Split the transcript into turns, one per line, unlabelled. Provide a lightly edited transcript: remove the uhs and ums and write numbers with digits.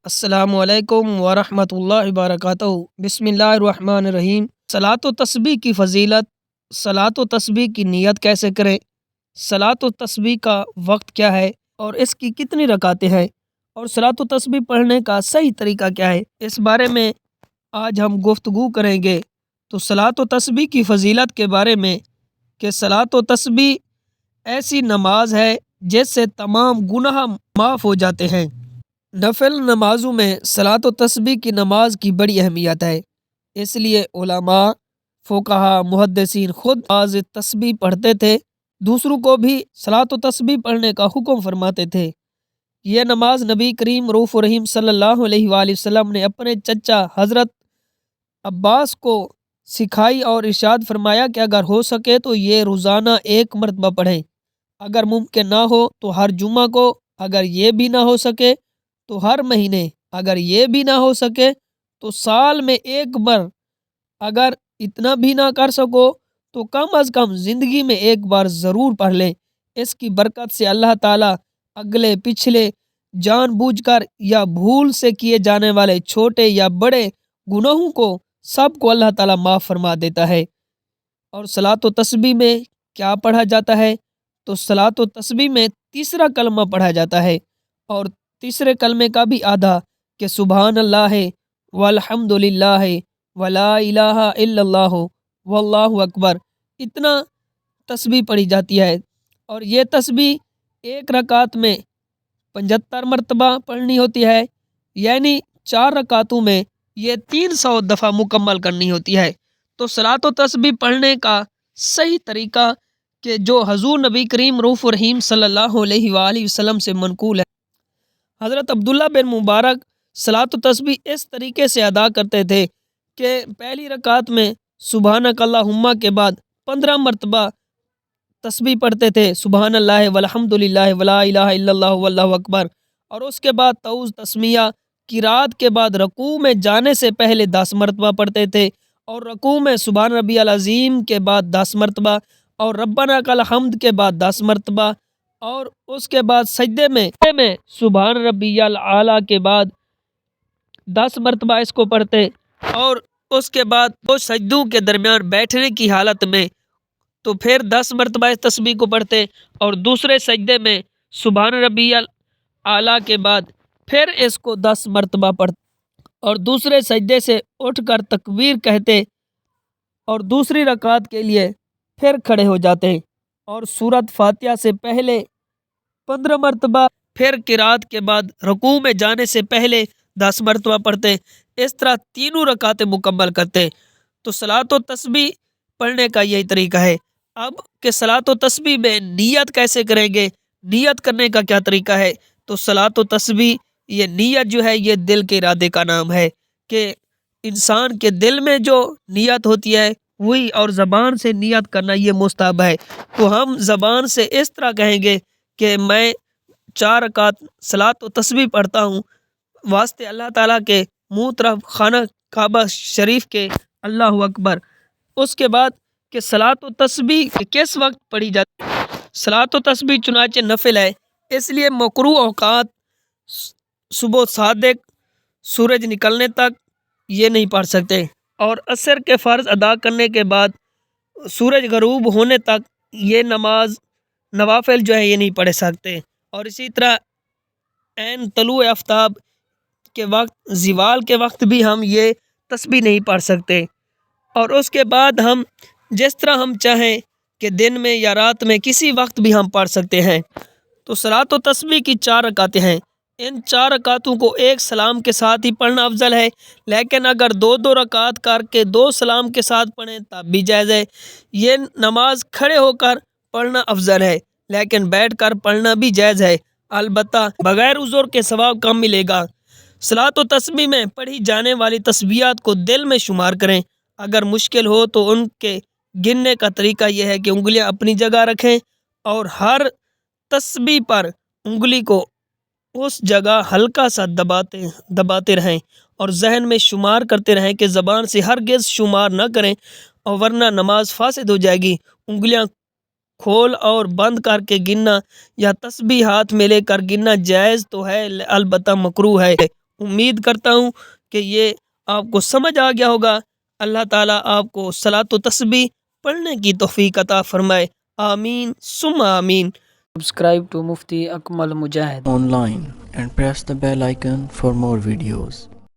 السلام علیکم ورحمۃ اللہ وبرکاتہ۔ بسم اللہ الرحمن الرحیم۔ صلاۃ و تسبیح کی فضیلت، صلاۃ و تسبیح کی نیت کیسے کریں، صلاۃ و تسبیح کا وقت کیا ہے اور اس کی کتنی رکعتیں ہیں، اور صلاۃ و تسبیح پڑھنے کا صحیح طریقہ کیا ہے، اس بارے میں آج ہم گفتگو کریں گے۔ تو صلاۃ و تسبیح کی فضیلت کے بارے میں کہ صلاۃ و تسبیح ایسی نماز ہے جس سے تمام گناہ معاف ہو جاتے ہیں۔ نفل نمازوں میں صلاۃ و تسبیح کی نماز کی بڑی اہمیت ہے، اس لیے علماء، فقہا، محدثین خود نماز تسبیح پڑھتے تھے، دوسروں کو بھی صلاۃ و تسبیح پڑھنے کا حکم فرماتے تھے۔ یہ نماز نبی کریم رؤوف الرحیم صلی اللہ علیہ وآلہ وسلم نے اپنے چچا حضرت عباس کو سکھائی اور ارشاد فرمایا کہ اگر ہو سکے تو یہ روزانہ ایک مرتبہ پڑھیں، اگر ممکن نہ ہو تو ہر جمعہ کو، اگر یہ بھی نہ ہو سکے تو ہر مہینے، اگر یہ بھی نہ ہو سکے تو سال میں ایک بار، اگر اتنا بھی نہ کر سکو تو کم از کم زندگی میں ایک بار ضرور پڑھ لیں۔ اس کی برکت سے اللہ تعالیٰ اگلے پچھلے، جان بوجھ کر یا بھول سے کیے جانے والے چھوٹے یا بڑے گناہوں کو سب کو اللہ تعالیٰ معاف فرما دیتا ہے۔ اور صلاۃ و تسبیح میں کیا پڑھا جاتا ہے؟ تو صلاۃ و تسبیح میں تیسرا کلمہ پڑھا جاتا ہے، اور تیسرے کلمے کا بھی آدھا کہ سبحان اللہ والحمد للہ ولا الہ الا اللہ واللہ اکبر، اتنا تسبیح پڑھی جاتی ہے۔ اور یہ تسبیح ایک رکعت میں 75 مرتبہ پڑھنی ہوتی ہے، یعنی 4 رکعتوں میں یہ 300 دفعہ مکمل کرنی ہوتی ہے۔ تو صلاۃ و تسبیح پڑھنے کا صحیح طریقہ کہ جو حضور نبی کریم رؤوف الرحیم صلی اللہ علیہ وآلہ وسلم سے منقول ہے، حضرت عبداللہ بن مبارک صلاۃ و تسبیح اس طریقے سے ادا کرتے تھے کہ پہلی رکعت میں سبحانک اللہم کے بعد 15 مرتبہ تسبیح پڑھتے تھے، سبحان اللہ والحمد للہ ولا الہ الا اللہ واللہ اکبر، اور اس کے بعد تعوذ تسمیہ قرات کے بعد رکوع میں جانے سے پہلے 10 مرتبہ پڑھتے تھے، اور رکوع میں سبحان ربی العظیم کے بعد 10 مرتبہ، اور ربنا کا الحمد کے بعد 10 مرتبہ، اور اس کے بعد سجدے میں سبحان ربی الاعلیٰ کے بعد 10 مرتبہ اس کو پڑھتے، اور اس کے بعد دو سجدوں کے درمیان بیٹھنے کی حالت میں تو پھر 10 مرتبہ اس تسبیح کو پڑھتے، اور دوسرے سجدے میں سبحان ربی الاعلیٰ کے بعد پھر اس کو 10 مرتبہ پڑھتے، اور دوسرے سجدے سے اٹھ کر تکبیر کہتے، اور دوسری رکعت کے لیے پھر کھڑے ہو جاتے، اور سورۃ فاتحہ سے پہلے 15 مرتبہ، پھر قرات کے بعد رکوع میں جانے سے پہلے 10 مرتبہ پڑھتے، اس طرح تینوں رکعتیں مکمل کرتے۔ تو صلاۃ و تسبیح پڑھنے کا یہی طریقہ ہے۔ اب کہ صلاۃ و تسبیح میں نیت کیسے کریں گے، نیت کرنے کا کیا طریقہ ہے؟ تو صلاۃ و تسبیح، یہ نیت جو ہے یہ دل کے ارادے کا نام ہے، کہ انسان کے دل میں جو نیت ہوتی ہے وہی، اور زبان سے نیت کرنا یہ مستحب ہے۔ تو ہم زبان سے اس طرح کہیں گے کہ میں 4 رکعت صلاۃ و تسبیح پڑھتا ہوں واسطے اللہ تعالیٰ کے، منہ طرف خانہ کعبہ شریف کے، اللہ اکبر۔ اس کے بعد کہ صلاۃ و تسبیح کس وقت پڑھی جاتی ہے؟ صلاۃ و تسبیح چنانچہ نفل ہے، اس لیے مکروہ اوقات صبح صادق سورج نکلنے تک یہ نہیں پڑھ سکتے، اور عصر کے فرض ادا کرنے کے بعد سورج غروب ہونے تک یہ نماز نوافل جو ہے یہ نہیں پڑھ سکتے، اور اسی طرح عین طلوع آفتاب کے وقت، زوال کے وقت بھی ہم یہ تسبیح نہیں پڑھ سکتے۔ اور اس کے بعد ہم جس طرح ہم چاہیں کہ دن میں یا رات میں کسی وقت بھی ہم پڑھ سکتے ہیں۔ تو صلاۃ و تسبیح کی 4 رکعتیں ہیں، ان 4 رکعتوں کو ایک سلام کے ساتھ ہی پڑھنا افضل ہے، لیکن اگر 2 رکعت کر کے 2 سلام کے ساتھ پڑھیں تب بھی جائز ہے۔ یہ نماز کھڑے ہو کر پڑھنا افضل ہے، لیکن بیٹھ کر پڑھنا بھی جائز ہے، البتہ بغیر عذر کے ثواب کم ملے گا۔ صلاۃ و تسبیح میں پڑھی جانے والی تسبیحات کو دل میں شمار کریں، اگر مشکل ہو تو ان کے گننے کا طریقہ یہ ہے کہ انگلیاں اپنی جگہ رکھیں، اور ہر تسبیح پر انگلی کو اس جگہ ہلکا سا دباتے رہیں، اور ذہن میں شمار کرتے رہیں کہ زبان سے ہرگز شمار نہ کریں، اور ورنہ نماز فاسد ہو جائے گی۔ انگلیاں کھول اور بند کر کے گننا یا تسبیح ہاتھ میں لے کر گننا جائز تو ہے، البتہ مکروہ ہے۔ امید کرتا ہوں کہ یہ آپ کو سمجھ آ گیا ہوگا۔ اللہ تعالیٰ آپ کو صلاۃ و تسبیح پڑھنے کی توفیق عطا فرمائے، آمین ثم آمین۔
Subscribe to Mufti Akmal Mujahid
online and press the bell icon for more videos.